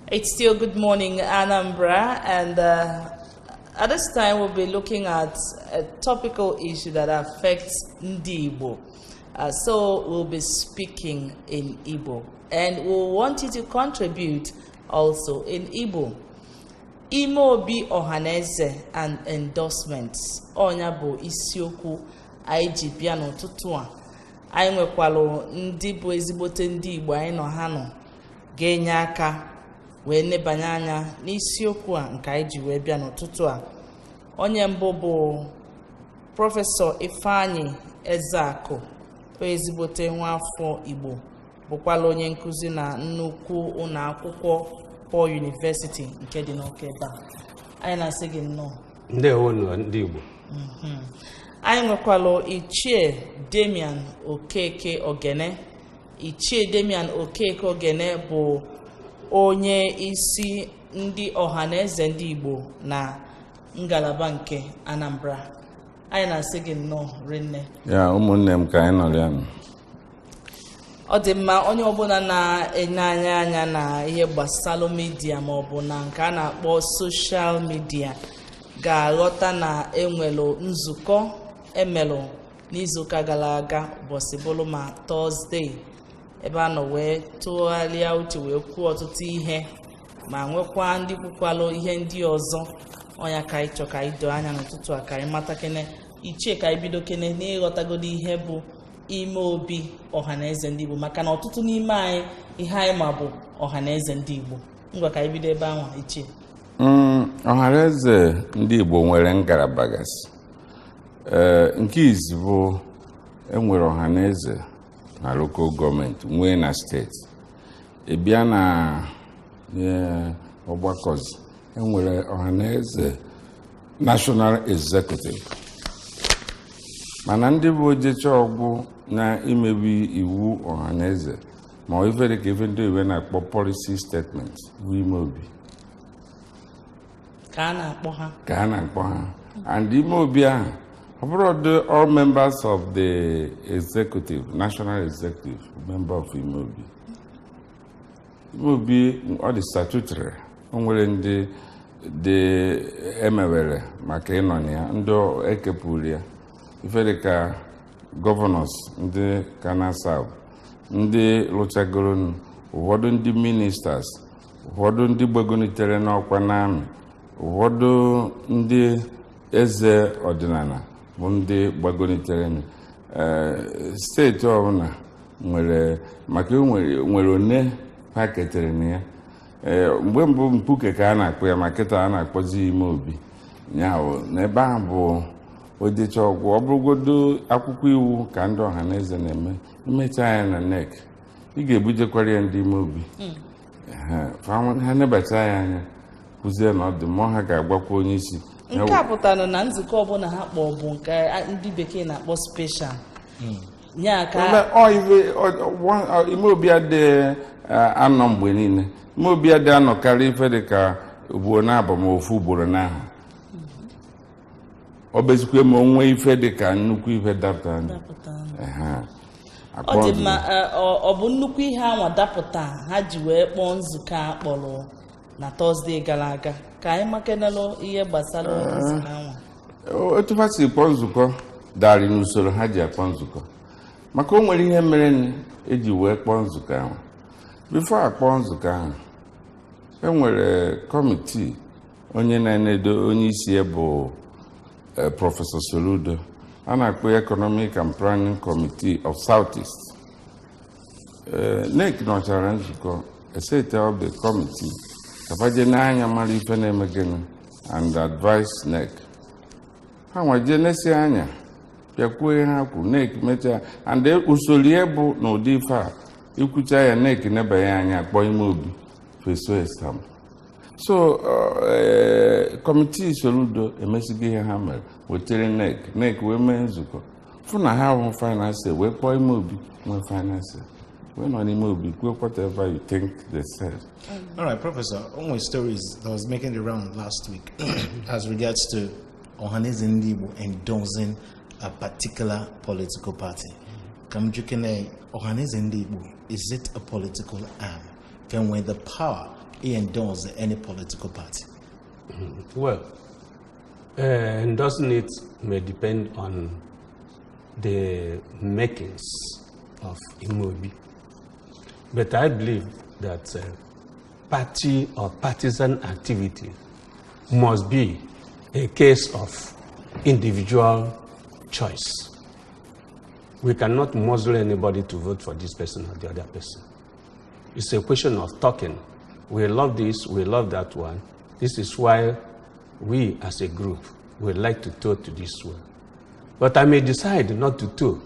It's still good morning, Anambra, and at this time we'll be looking at a topical issue that affects Ndi Igbo. So we'll be speaking in Igbo, and we'll want you to contribute also in Igbo. Imeobi, Ohaneze, and Endorsements. Onya bụ isiokwu anyị ji bịa n'ụtụtụ a. Anyị nwekwalụ ndị bụ ezigbote ndị Igbo anyị nọ ha nọ ga-enye aka wee nebanye anya n'isiokwu a nke anyị ji wee bịa n'ụtụtụ a. Onye mbụ bụ Prọfesọ Ifeanyi Ezeakụ, ezigbote nwaafọ Igbo, bụkwala onye nkuzi na nnukwu ụlọ akwụkwọ Paul University nke dị n'Ọkeba. Anyị na-asị gị nnọọ. Ndewo ndị Igbo. Anyị nwekwalụ Ichie Damian Okeke Ogene. Ichie Damian Okeke Ogene bụ onye isi ndị Ohaneze ndị Igbo na ngalaba nke Anambra. Anyị na-asị gị nnọọ rinne. Ya ụmụnne m ka anyị nọrọ ya. Ọ dị mma onye ọbụla na-enye anyị anya na ihe gbasara media ma ọ bụ na nke a na-akpọ social media ga-aghọta na enwelu nzukọ emelụ n'izuụka gara aga ụbọchị bụrụ ma Tọzdee, ebe a nọ wee tụgharịa uche wee kwuo ọtụtụ ihe ma nwekwa ndị kwukwalụ ihe ndị ọzọ. Ọnya ka anyị chọ ka anyị doo anya n'ụtụtụ a ka anyị mata kene ichie ka anyị bido kene n'ịghọtagodo ihe bụ Imeobi Ohaneze ndị Igbo, maka na ọtụtụ n'ime anyị ihe anyị ma bụ Ohaneze ndị Igbo. Ngwa ka anyị bido ebe ahụ ichie. Ohaneze ndị Igbo nwere ngalaba gasị. Nke izi bụ enwere Ohaneze na local gọọmenti nwee na steeti. Ịbịa na ọgbakọzi enwere Ohaneze National Executive. Mana ndị bụ ojecha ọgwụ na imebi iwu Ohaneze ma ife dị ka ife ndị iwe na-akpọ policy statement bụ Imeobi ka a na-akpọ ha. And Imeobi ahụ ọ bụrụ all members of the executive, national executive, member of Imeobi. Imeobi ọ dị statutory, o nwere ndị dị emewere maka ịnọ na ya, ndị ekepụrụ ya. Ife dị ka governors ndị Kana South, ndị lụchagoro, ụfọdụ ndị ministers, ụfọdụ ndị gbagonitere n'ọkwa n'amị, ụfọdụ ndị eze ọdịnala bụ ndị gbagonitere. Steeti ọbụla nwere maka nwere one ha ketere na ya. Mgbe mbụ mpuke ka a na-akpọ ya, ma kịta a na-akpọzi Imeobi. Nyahụ n'ebe ahụ bụ ojecha ọgwụ. Ọ bụrụgodo akwụkwọ iwu ka ndị Ohaneze na-eme, imecha ya na NEC, ị ga-ebujekwara ya ndị Imeobi. Ha nebata ya anya kụzie na ọ dị mmụọ ha ga-agbakwa onye isi. Nke a pụtara na nzukọ ọbụla ha kpọ bụ nke ndị bekee na-akpọ special. Imeobi adịghị anọ mgbe niile. Imeobi adịghị anọkarị ife dị ka ugboro na-abụ ma ofu ugboro n'ahụ. Ọ bezikwe ma onwe ife dị ka nnukwu ife dapụta. Ọ dị mma, ọ bụ nnukwu ihe anwa dapụta ha ji wee kpọọ nzukọ a kpọrọ na Tọzdee gara aga. Ka anyị makenelụ ihe gbasara nzukọ anwa. Otu ha si kpọọ nzukọ darị n'usoro ha ji akpọ nzukọ, maka o nwere ihe mere eji wee kpọọ nzukọ ahụ. Bifo akpọọ nzukọ ahụ, e nwere kọmitii onye na-enedo onye isi ya bụ Prọfesọ Soludo. A na-akpọ Economic and Planning Committee of Southeast. NEC nọchara nzukọ, set up the committee kafaje n'anya mara ife na-eme gịnị and advise NEC. Ha nwaje nesi anya bịakwuo ihe ha kwu, NEC mechaa, and usoro ihe bụ n'ụdị ife a ikwucha ya NEC nebanye anya kpọọ Imeobi feso esam. So kọmitii Soludo emesigo ihe ha mere, wetere NEC wee mee nzukọ fụ na ha bụ finance wee kpọọ Imeobi nwee finance. When on Imeobi, whatever you think they said. All right, Professor, only stories that was making the round last week as regards to Ohaneze ndị Igbo endorsing a particular political party. Kamjukene Ohaneze ndị Igbo, is it a political arm? Can when the power he endorse any political party? Well, endorsing it may depend on the makings of Imeobi. But I believe that party or partisan activity must be a case of individual choice. We cannot muzzle anybody to vote for this person or the other person. It's a question of talking. We love this, we love that one. This is why we as a group would like to toe to this one. But I may decide not to toe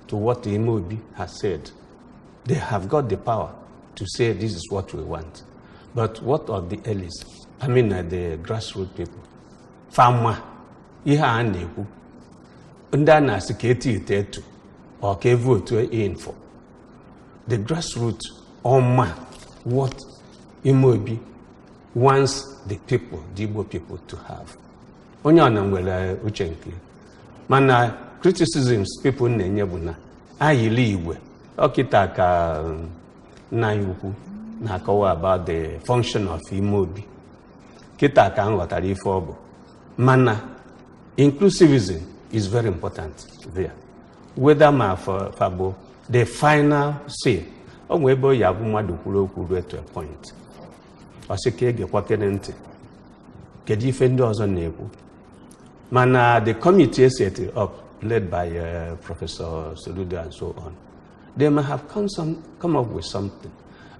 to what the Imeobi has said. They have got the power to say this is what we want. But what of the elders? I mean the grassroots people. Farmer, ihe a na-ekwu. Ndị a na-asị ka eti ite etu, or ka vote in for. The grassroots what Imeobi wants the people, the Igbo people to have. Onye ọna nwere uche nke. Mana criticisms people na-enye bụ na ayili Igwe. Okita ka na ukwu na-akọwa about the function of Imeobi. Kita ka nghọtara ife ọ bụ. Mana inclusivism is very important there. Whether ma fabo the final say. Onwe ebe ya bụ mmadụ kwuru okwu ruo to a point. Ọ sị ka egekwa kene ntị. Kedu ife ndị ọzọ na-ekwu? Mana the committee set up, led by Professor Soludo and so on, they may have come up with something.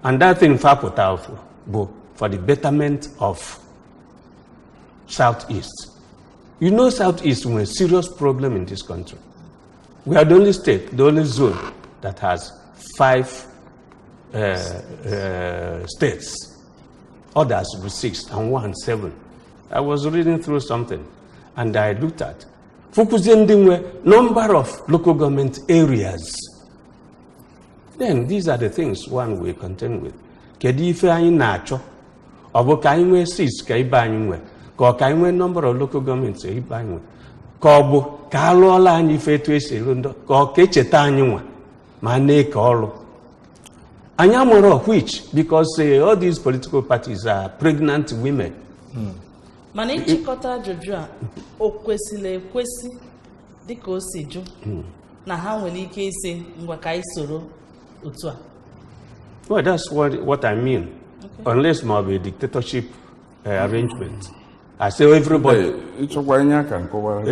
And that thing for the betterment of Southeast. You know Southeast is a serious problem in this country. We are the only state, the only zone that has 5 states. Others with 6 and 1 7. I was reading through something and I looked at focusing the number of local government areas. Then these are the things one will contend with. Kedu ife anyị na-achọ? Ọ bụ ka anyị nwee 6 ka ibe anyị nwe, ka ọ ka anyị nwee number of local governments ibe anyị nwe, ka ọ bụ ka alụọla anyị ife etu esi elu ndọ, ka ọ ka echeta anyị nwa ma na-eke ọrụ. Anyị amụrụ which because all these political parties are pregnant women. Mana ịchịkọta ajụjụ a o kwesịrị ekwesị dịka o si jụ na ha nwere ike isi ngwa ka anyị soro otu a. Well, that's what I mean. Okay. Unless maybe a dictatorship arrangement. I say everybody. Ịchọkwa anyị aka nkọwara.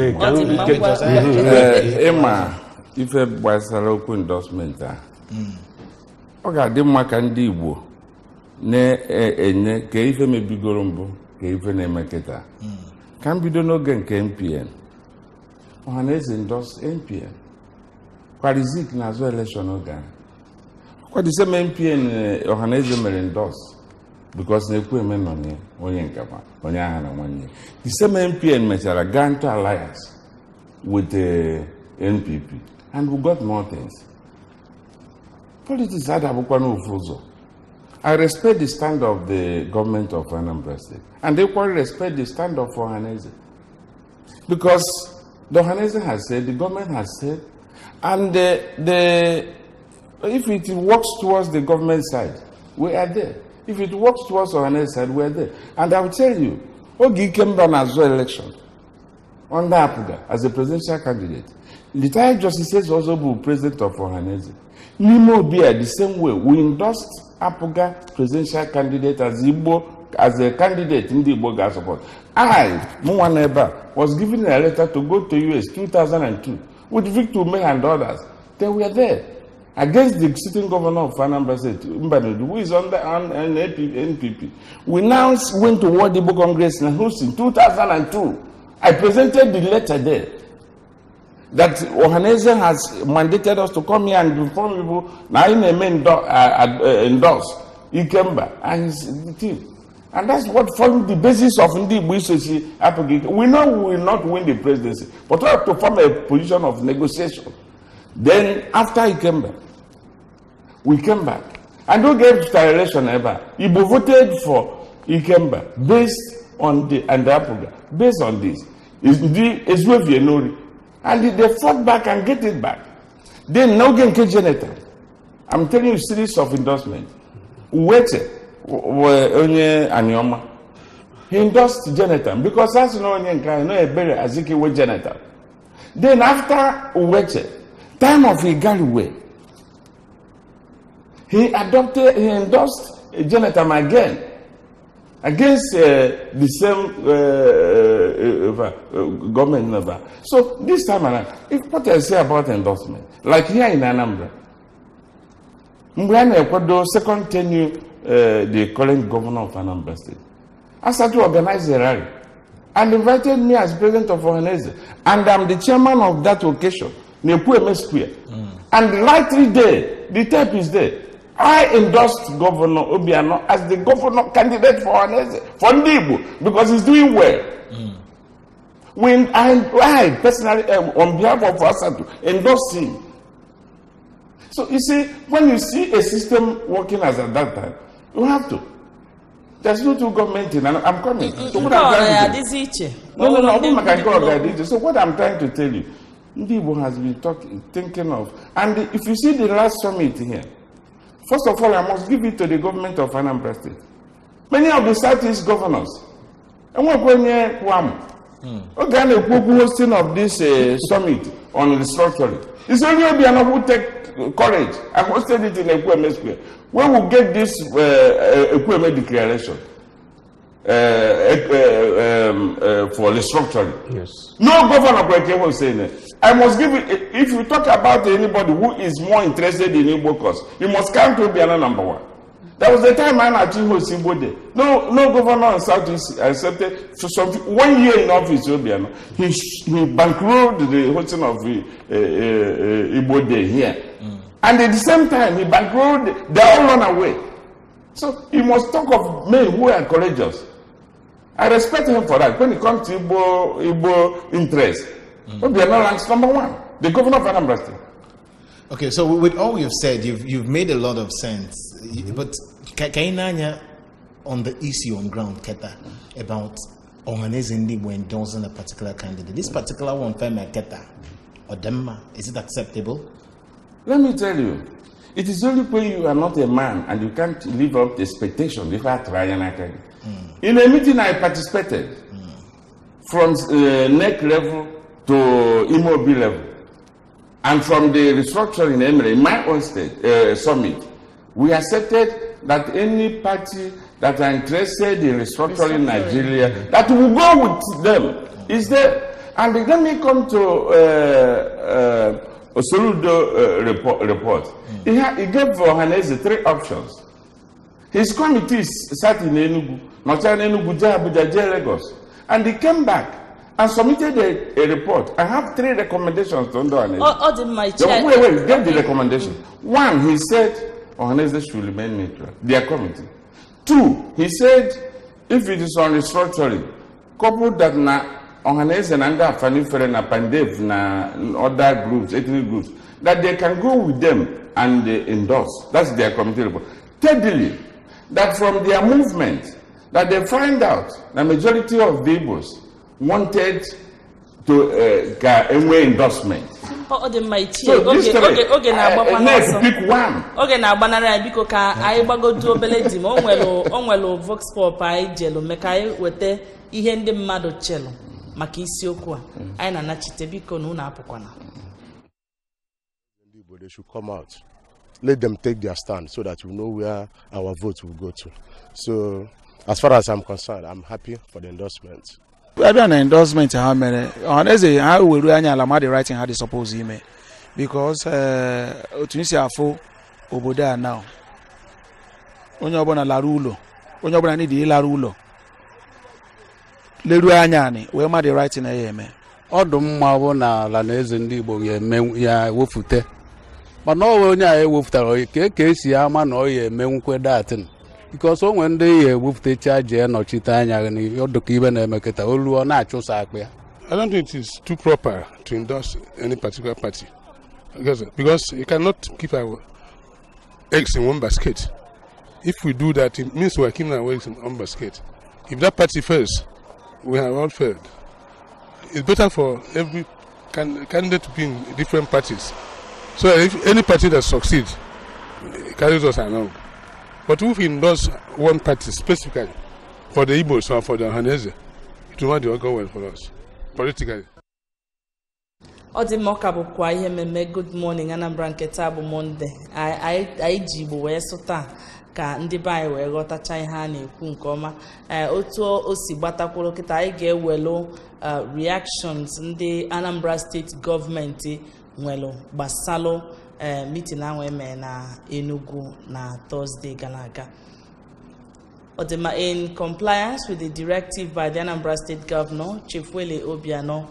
Ịma ife gbasara okwu endorsement a. Ọ ga-adị mma ka ndị Igbo na-enye ka ife mebigoro mbụ ka ife na-eme kịta. Ka m bido n'oge nke MPN. Ohaneze endorse MPN. Kwarizik na-azụ election oge a. Kwa the same MPN Ohaneze mere endorse because na-ekwu eme nọ nye onye nkapa onye agha na nwanne. The same MPN mechara gaa into alliance with the NPP and we got more things. Politics had abụkwa n'ofu ụzọ. I respect the stand of the government of Anambra State and they equally respect the stand of Ohaneze. Because the Ohaneze has said, the government has said, and if it works towards the government side, we are there. If it works towards Ohaneze side, we are there. And I will tell you, Ogi came down as well election under Apuga as a presidential candidate. The time Justice also be president of Ohaneze. Imeobi the same way. We endorsed Apuga presidential candidate as a candidate in the Igbo gas support. I, Mwaneba, was given a letter to go to US 2002 with Victor May and others. They were there against the sitting governor of Anambra State, who is on NPP. We now went to World Igbo Congress in Houston 2002. I presented the letter there that Ohaneze has mandated us to come here and inform people. Now he may endorse Ikemba and his team. And that's what formed the basis of Ndi Buisosi. We know we will not win the presidency, but we have to form a position of negotiation. Then after Ikemba, we came back. And who gave the election ever? Igbo voted for Ikemba based on the Apuga, based on this. And they fought back and get it back. Then now get Jonathan. I'm telling you, series of endorsements. We waited. onye Anioma. He endorsed Jonathan because that's no one can know a better Azikiwe Jonathan. Then after Uweche, time of Igaliwe, he endorsed Jonathan again against the same government number. So this time around, what I say about endorsement, like here in Anambra, Mbriana Ecuador, second tenure, the current governor of Anambra State, I started to organize a rally and invited me as president of Ohaneze, and I'm the chairman of that occasion, Imeobi Square. And rightly there, the tape is there. I endorsed Governor Obiano as the governor candidate for Ohaneze, for Ndibu, because he's doing well. When I personally, on behalf of Asatu, endorsed him. So you see, when you see a system working as at that time, you have to. There's no two government in, and I'm coming. So what I'm trying to So what I'm trying to tell you, Ndibu has been thinking of, and if you see the last summit here, first of all, I must give it to the government of Anambra State. Many of the Southeast governors, and we're going here, hosting of this summit on restructuring. It's only Obiano who take courage and hosted it in Imeobi Square. When we get this Imeobi declaration for restructuring, yes. No governor will say that. I must give it. If you talk about anybody who is more interested in Igbo cause, you must come to Obiano number one. That was the time I actually hosted Igbo Day. No governor in Southeast accepted. For some 1 year in office, Obiano, he bankrolled the hosting of Igbo Day here. And at the same time, he bankrolled, they all run away. So you must talk of men who are courageous. I respect him for that. When it comes to Igbo interest, Obiano ranks number one, the governor of Anambra State. Okay, so with all you've said, you've made a lot of sense. But Kainanya on the issue on ground, Keta, about Ohaneze Ndibu endorsing a particular candidate. This particular one, Fema Keta, or Demma, is it acceptable? Let me tell you, it is only when you are not a man and you can't live up to expectation. In a meeting I participated, from NEC level to Imeobi level, and from the restructuring in my own state summit, we accepted that any party that are interested in restructuring Nigeria, that will go with them, is there. And let me come to Osoludo report. He gave Ohaneze 3 options. His committees sat in Enugu, Abuja, Lagos, and he came back and submitted a report. I have 3 recommendations to Ohaneze. Wait, get the recommendation. 1, he said Ohaneze should remain neutral, their committee. 2, he said if it is on restructuring, coupled that Ohaneze and under Fanifere na Pandev na other groups, ethnic groups, that they can go with them and endorse. That's their committee report. Thirdly, that from their movement, that they find out the majority of the Igbos wanted to endorsement. So this pick one. Okay, now banana biko ka I bago do beledi mo onwelo vox pop ai jelo mekai wete ihe ndị mmadụ chelo maka isiokwu a anyị na nachite biko na unu apụkwana. They should come out. Let them take their stand so that we know where our vote will go to. So as far as I'm concerned, I'm happy for the endorsement. I don't endorsement how many Ohaneze how will we the writing how they suppose email because Tunisia afo obodo now onye ọbụla lara ụlọ onye ọbụla need ịlara ụlọ leru anya ni wee ma the writing na eme ọdụ mma bụ na ala na eze ndị Igbo ya wefute mana ọ onye a ewefutara ka esi ama na ọ ya emenwukwe datin because o nwere ndị ya ewefute je nọchite anya ni ọdụka ibe na-emeketa olu ọ na-achụsa akpa ya. I don't think it is too proper to endorse any particular party because you cannot keep our eggs in one basket. If we do that, it means we are keeping our eggs in one basket. If that party fails, we have all failed. It's better for every candidate to be in different parties. So if any party that succeeds carries us along. But if we endorse one party specifically for the Igbos or for the Ohaneze, it will not go well for us politically. Odimoka bụkwa ihe mmemme Good Morning Anambra nke taa bụ Monday. Anyị ji Igbo wee sụta ka ndị be anyị wee ghọtacha ihe a na-ekwu nke ọma. Otu o si gbatakwuru kịta anyị ga-ewelu reactions ndị Anambra State gọọmenti nwelu gbasalụ meeting ahụ eme na Enugu na Thursday gara aga. In compliance with the directive by the Anambra State Governor, Chief Wele Obiano,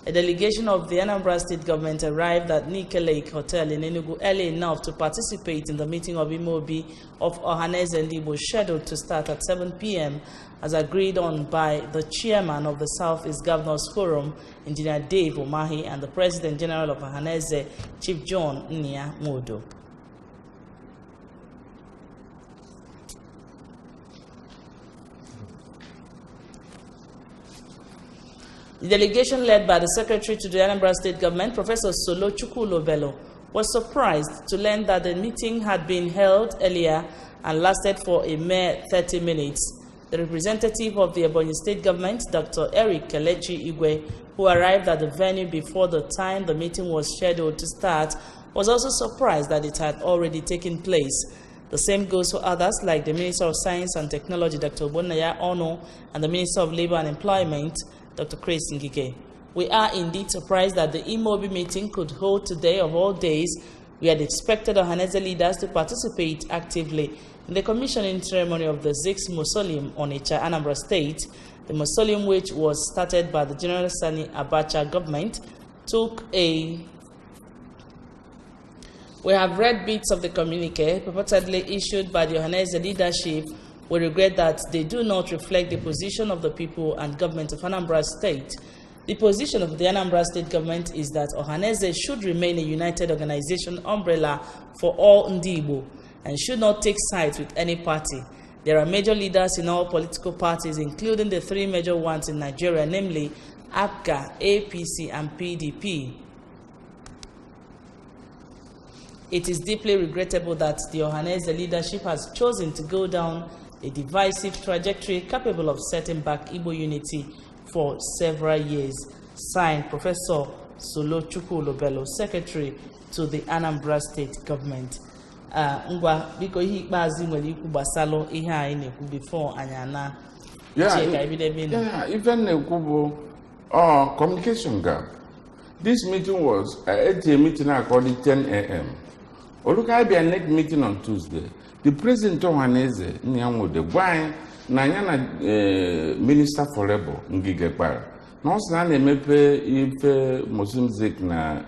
a delegation of the Anambra State government arrived at Nike Lake Hotel in Enugu early enough to participate in the meeting of Imeobi of Ohaneze and Igbo scheduled to start at 7 p.m. as agreed on by the chairman of the Southeast Governors Forum, Engineer Dave Omahi, and the President General of Ohaneze, Chief John Nia Modo. The delegation led by the Secretary to the Anambra State Government, Professor Solo Chukwulobelo, was surprised to learn that the meeting had been held earlier and lasted for a mere 30 minutes. The representative of the Ebonyi State Government, Dr. Eric Kelechi Igwe, who arrived at the venue before the time the meeting was scheduled to start, was also surprised that it had already taken place. The same goes for others like the Minister of Science and Technology, Dr. Obonaya Ono, and the Minister of Labor and Employment, Dr. Chris Ngige. We are indeed surprised that the Imeobi meeting could hold today of all days. We had expected Ohaneze leaders to participate actively in the commissioning ceremony of the 6th Mausoleum on Onitsha, Anambra State. The mausoleum, which was started by the General Sani Abacha government, We have read bits of the communique purportedly issued by the Ohaneze leadership. We regret that they do not reflect the position of the people and government of Anambra State. The position of the Anambra State government is that Ohaneze should remain a united organization umbrella for all Ndibo and should not take sides with any party. There are major leaders in all political parties, including the 3 major ones in Nigeria, namely APGA, APC, and PDP. It is deeply regrettable that the Ohaneze leadership has chosen to go down a divisive trajectory capable of setting back Igbo unity for several years. Signed, Professor Solo Chukwulobelo, Secretary to the Anambra State Government. Ngwa biko ihe ikpeazụ nwere ikwu gbasalo ihe anyị na-ekwu before anyị ana cheka ebido even na-ekwu bụ communication gap. This meeting was at a meeting according 10 a.m. Oluka next meeting on Tuesday. The President of Ohaneze Nyanwode Gwany na yana Minister for Labor Ngige Kpara. Na osi na na-emepe ife Muslim zik na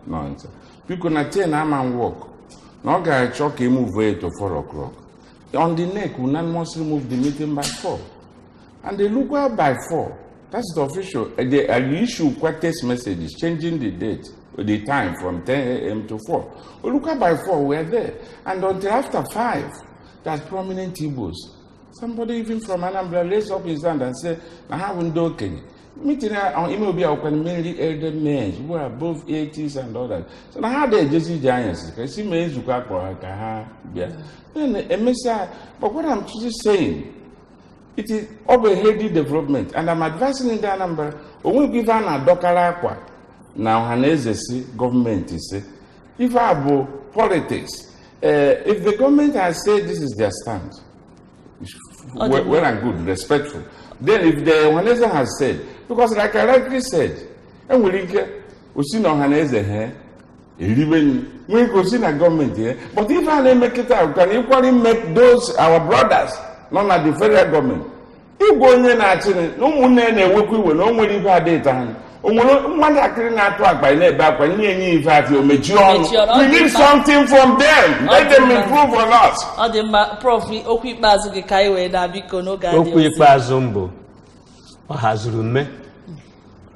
nonsa. Biko na 10 am work. Na ọ ga-achọ ka move to 4 o'clock. On the neck, we unanimously move the meeting by 4. And they look well by 4. That's the official. They issue text messages changing the date, the time from 10 a.m. to 4. We look by 4, we're there. And until after 5, that's prominent Igbos. Somebody even from Anambra raised up his hand and said, I haven't done meeting on Imeobi open mainly elder men who are above 80s and others. So now how they just giants? Because he may look up for but what I'm just saying, it is overheady development, and I'm advising in the Anambra, we give an adokala now Ohaneze government is if I have politics, if the government has said this is their stand, well and good, respectful. Then if the Ohaneze has said, because like I rightly said, and we see Ohaneze here, even we could see a government here, but if I make it out, can equally make those our brothers, not at the federal government. If go in and no one work with no one if I did time. We need something from them. Let them improve on us.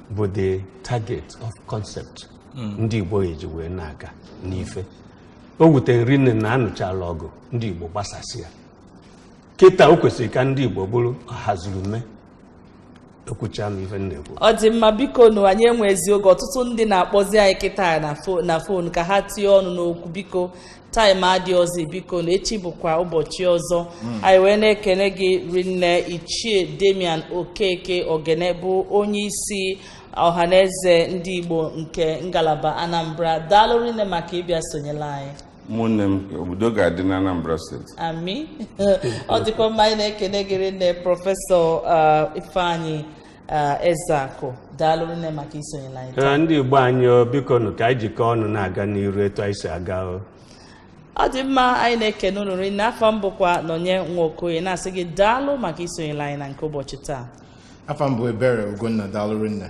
But the target of concept. Ndi Igbo ejiwe naga n'ife. O wutere rinne na anụcha logo ndị Igbo gbasasịa. Kịta o kwesịrị ka ndị Igbo bụrụ hazuru mme. ekwucha m ife na-ekwu. Ọ dị mma biko nụ anyị enwe ezi oge ọtụtụ ndị na-akpọzi anyị kịta na fon ka ha tie ọnụ n'okwu biko taịm adị ọzọ biko na echi bụkwa ụbọchị ọzọ anyị wee na-ekene gị rinne Ichie Damian Okeke Ogene bụ onye isi Ohaneze ndị Igbo nke ngalaba Anambra. Daalụ rinne maka ịbịa sonyela anyị. Ụmụnne m obodo ga-adị na Anambra steeti. Ami ọ dịkwa mma anyị na-ekene gị rinne Prọfesọ Ifeanyị Ezeakụ. Daalụ rinne maka isonyela anyị. Ndị Igbo anyị biko nụ ka anyị jikọọ ọnụ na-aga n'iru etu anyị si aga. Ọ dị mma anyị na-ekene unu rinne. Afọ m bụkwa Nonye Nwokoye na-asị gị daalụ maka isonyela anyị na nke ụbọchị taa. Afọ m bụ Ebere Ugonna. Daalụ rinne.